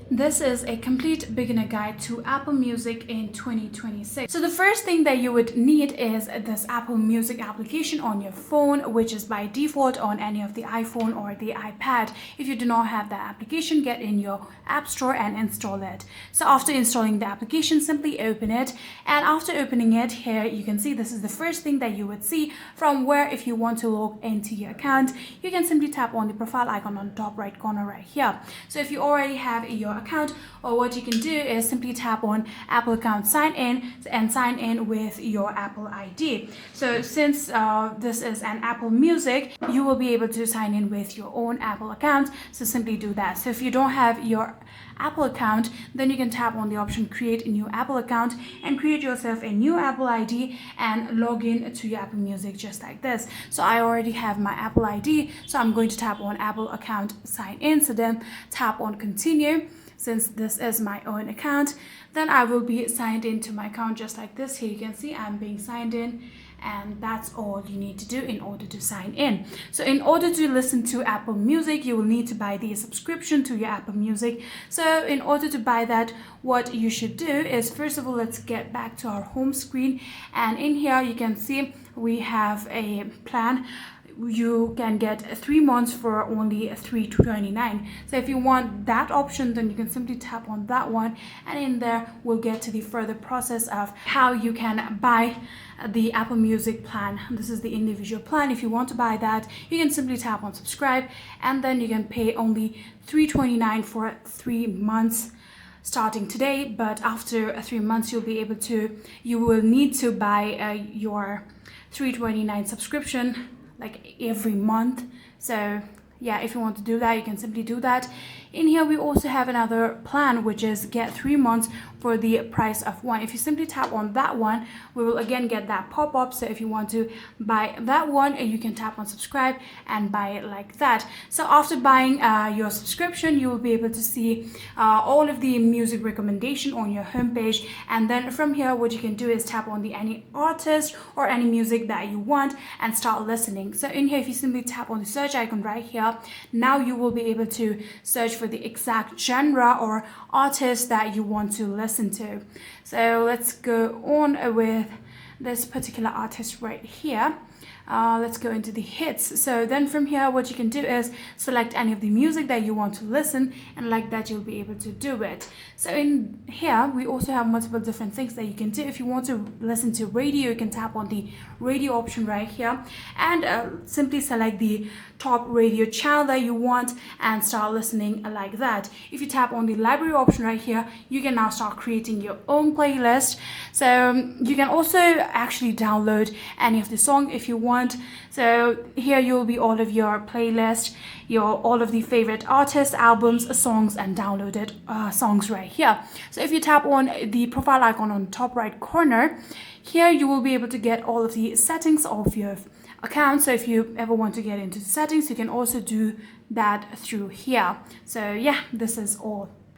This is a complete beginner guide to Apple Music in 2026. So the first thing that you would need is this Apple Music application on your phone, which is by default on any of the iPhone or the iPad. If you do not have that application, get in your App Store and install it. So after installing the application, simply open it. And after opening it, here you can see this is the first thing that you would see from where if you want to log into your account, you can simply tap on the profile icon on the top right corner right here. So if you already have your account, or what you can do is simply tap on Apple account sign in and sign in with your Apple ID. So since this is an Apple Music, you will be able to sign in with your own Apple account. So simply do that. So if you don't have your Apple account, then you can tap on the option create a new Apple account and create yourself a new Apple ID and log in to your Apple Music just like this. So I already have my Apple ID, so I'm going to tap on Apple account sign in. So then tap on continue. Since this is my own account, then I will be signed into my account just like this. Here you can see I'm being signed in, and that's all you need to do in order to sign in. So in order to listen to Apple Music, you will need to buy the subscription to your Apple Music. So in order to buy that, what you should do is, first of all, let's get back to our home screen, and in here you can see we have a plan. You can get 3 months for only $3.29. So if you want that option, then you can simply tap on that one, and in there we'll get to the further process of how you can buy the Apple Music plan. This is the individual plan. If you want to buy that, you can simply tap on subscribe, and then you can pay only $3.29 for 3 months starting today. But after 3 months, you will need to buy your $3.29 subscription like every month. So yeah, if you want to do that, you can simply do that. In here we also have another plan, which is get 3 months for the price of one. If you simply tap on that one, we will again get that pop-up. So if you want to buy that one, you can tap on subscribe and buy it like that. So after buying your subscription, you will be able to see all of the music recommendation on your homepage, and then from here what you can do is tap on the any artist or any music that you want and start listening. So in here, if you simply tap on the search icon right here, now you will be able to search for the exact genre or artist that you want to listen to. So let's go on with this particular artist right here. Let's go into the hits. So then from here, what you can do is select any of the music that you want to listen, and like that you'll be able to do it. So in here we also have multiple different things that you can do. If you want to listen to radio, you can tap on the radio option right here and simply select the top radio channel that you want and start listening like that. If you tap on the library option right here, you can now start creating your own playlist. So you can also actually download any of the song if you want. So here you'll be all of your playlist, all of the favorite artists, albums, songs, and downloaded songs right here. So if you tap on the profile icon on the top right corner, here you will be able to get all of the settings of your account. So if you ever want to get into the settings, you can also do that through here. So yeah, this is all.